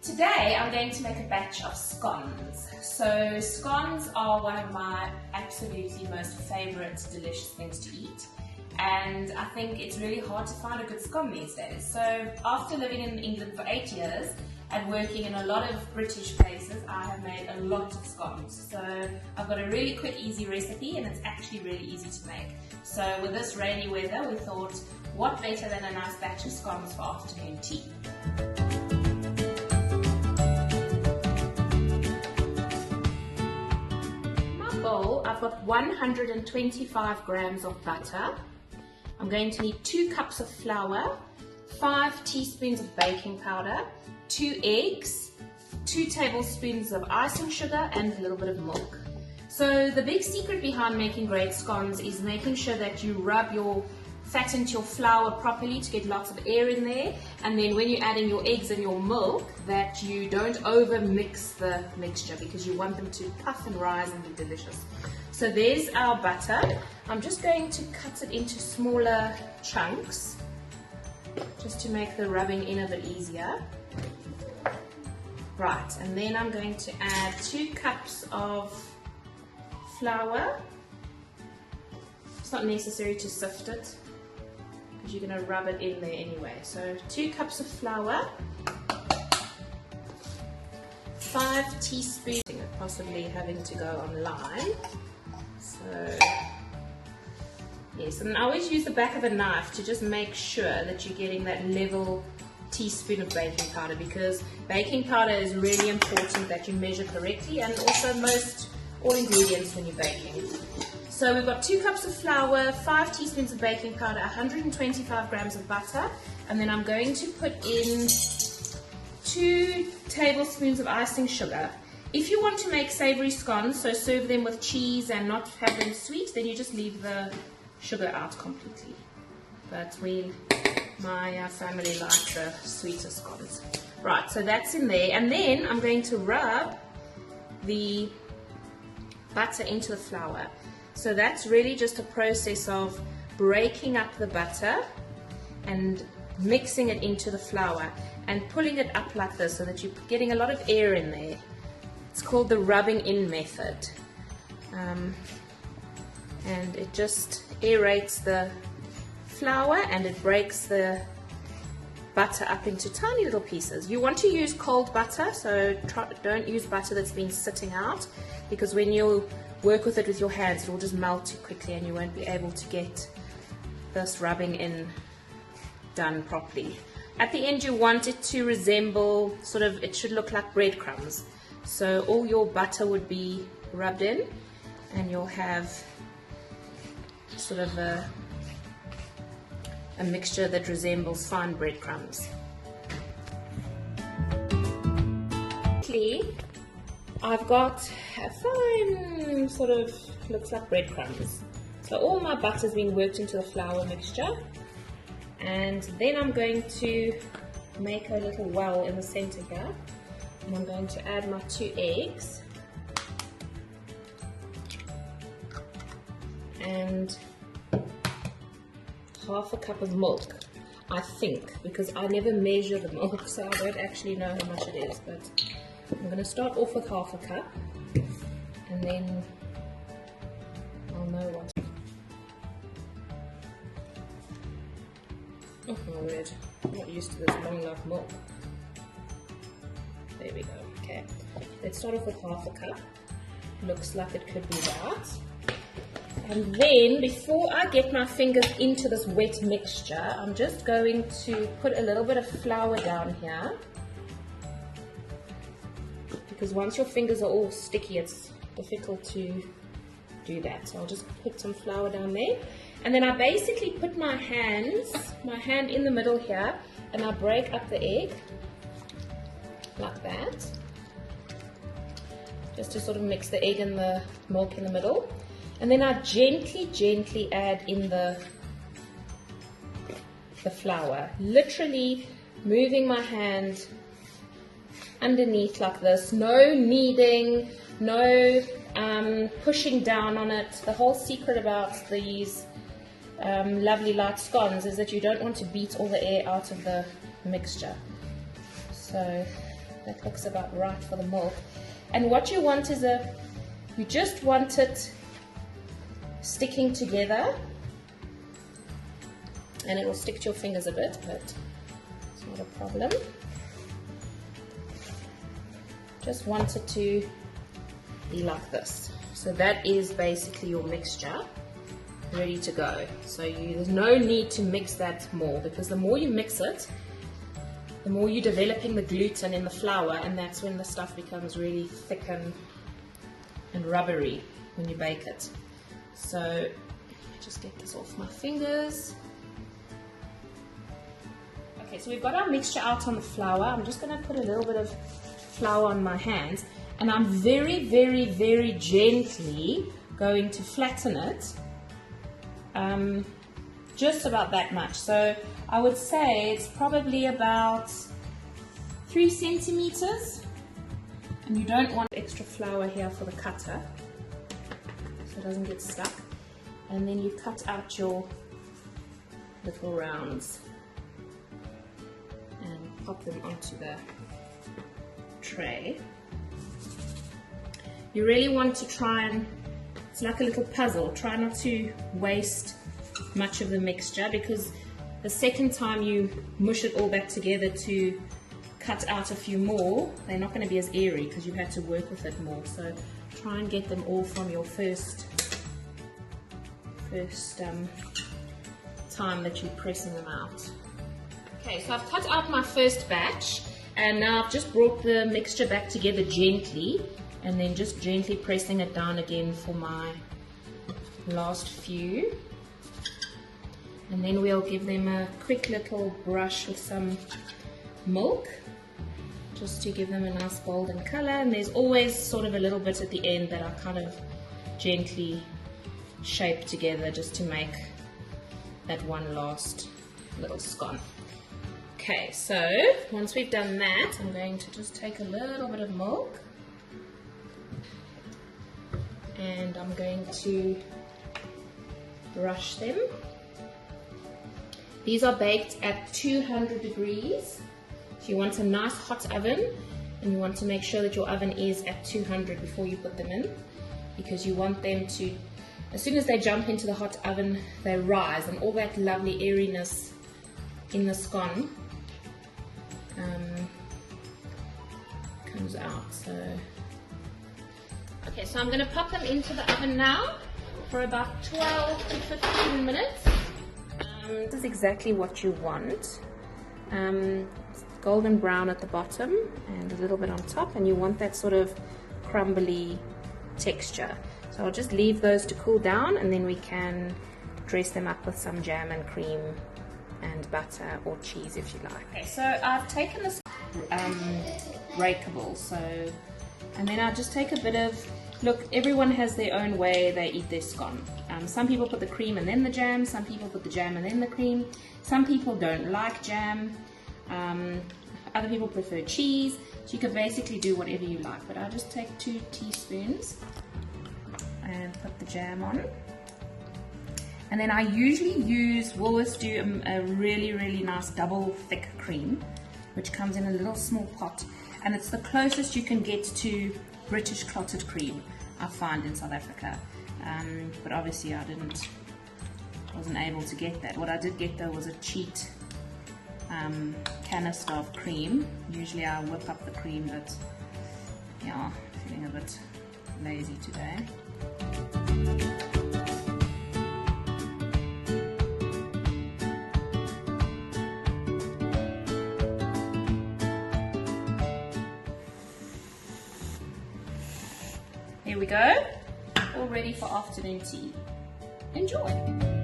Today I'm going to make a batch of scones. So scones are one of my absolutely most favourite delicious things to eat, and I think it's really hard to find a good scone these days. So after living in England for 8 years and working in a lot of British places, I have made a lot of scones. So I've got a really quick, easy recipe, and it's actually really easy to make. So with this rainy weather, we thought, what better than a nice batch of scones for afternoon tea? Bowl, I've got 125 grams of butter. I'm going to need 2 cups of flour, 5 teaspoons of baking powder, 2 eggs, 2 tablespoons of icing sugar, and a little bit of milk. So the big secret behind making great scones is making sure that you rub your fat into your flour properly to get lots of air in there, and then when you're adding your eggs and your milk, that you don't over mix the mixture because you want them to puff and rise and be delicious. So there's our butter. I'm just going to cut it into smaller chunks just to make the rubbing in a bit easier. Right, and then I'm going to add 2 cups of flour. It's not necessary to sift it, you're going to rub it in there anyway. So 2 cups of flour, 5 teaspoons, possibly having to go online. So yes, and I always use the back of a knife to just make sure that you're getting that level teaspoon of baking powder, because baking powder is really important that you measure correctly, and also all ingredients when you're baking. So we've got 2 cups of flour, 5 teaspoons of baking powder, 125 grams of butter, and then I'm going to put in 2 tablespoons of icing sugar. If you want to make savoury scones, so serve them with cheese and not have them sweet, then you just leave the sugar out completely. But my family like the sweeter scones. Right, so that's in there, and then I'm going to rub the butter into the flour. So that's really just a process of breaking up the butter and mixing it into the flour and pulling it up like this so that you're getting a lot of air in there. It's called the rubbing in method. And it just aerates the flour and it breaks the butter up into tiny little pieces. You want to use cold butter, so don't use butter that's been sitting out, because when you work with it with your hands, it will just melt too quickly and you won't be able to get this rubbing in done properly. At the end, you want it to resemble, it should look like breadcrumbs. So all your butter would be rubbed in and you'll have sort of a mixture that resembles fine breadcrumbs. I've got a fine looks like breadcrumbs. So all my butter's been worked into the flour mixture, and then I'm going to make a little well in the center here, and I'm going to add my 2 eggs and half a cup of milk, I think, because I never measure the milk, so I don't actually know how much it is, but I'm going to start off with half a cup, and then I'll know what. Oh my word, I'm not used to this long enough milk. There we go, okay. Let's start off with half a cup. Looks like it could be that. And then, before I get my fingers into this wet mixture, I'm just going to put a little bit of flour down here, because once your fingers are all sticky, it's difficult to do that. So I'll just put some flour down there, and then I basically put my hand in the middle here, and I break up the egg like that, just to sort of mix the egg and the milk in the middle. And then I gently add in the flour, literally moving my hand underneath like this, no kneading, no pushing down on it. The whole secret about these lovely light scones is that you don't want to beat all the air out of the mixture. So That looks about right for the milk. And what you want is you just want it sticking together, and it will stick to your fingers a bit, but it's not a problem. Just want it to be like this. So that is basically your mixture ready to go. So there's no need to mix that more, because the more you mix it, the more you're developing the gluten in the flour, and that's when the stuff becomes really thick and rubbery when you bake it. So let me just get this off my fingers. Okay, so we've got our mixture out on the flour. I'm just going to put a little bit of flour on my hands, and I'm very, very, very gently going to flatten it, just about that much. So I would say it's probably about 3 centimeters, and you don't want extra flour here for the cutter so it doesn't get stuck. And then you cut out your little rounds and pop them onto the tray. You really want to try and, it's like a little puzzle, try not to waste much of the mixture, because the second time you mush it all back together to cut out a few more, they're not going to be as airy because you had to work with it more. So try and get them all from your first time that you're pressing them out. Okay, so I've cut out my first batch, and now I've just brought the mixture back together gently, and then just gently pressing it down again for my last few. And then we'll give them a quick little brush with some milk, just to give them a nice golden color. And there's always sort of a little bit at the end that I kind of gently shape together just to make that one last little scone. Okay, so once we've done that, I'm going to just take a little bit of milk, and I'm going to brush them. These are baked at 200 degrees. If you want a nice hot oven, and you want to make sure that your oven is at 200 before you put them in, because you want them to, as soon as they jump into the hot oven, they rise, and all that lovely airiness in the scone comes out. So okay, so I'm going to pop them into the oven now for about 12 to 15 minutes. This is exactly what you want. Golden brown at the bottom and a little bit on top, and you want that sort of crumbly texture. So I'll just leave those to cool down, and then we can dress them up with some jam and cream and butter or cheese if you like. Okay, so I've taken this breakable, and then I'll just take a bit of, look, everyone has their own way they eat their scone. Some people put the cream and then the jam, some people put the jam and then the cream, some people don't like jam, other people prefer cheese, so you can basically do whatever you like, but I'll just take 2 teaspoons and put the jam on. And then I usually use, Woolworths do a really, really nice double thick cream, which comes in a little small pot, and it's the closest you can get to British clotted cream, I find, in South Africa. But obviously I wasn't able to get that. What I did get though was a cheat canister of cream. Usually I whip up the cream, but yeah, feeling a bit lazy today. Here we go, all ready for afternoon tea. Enjoy!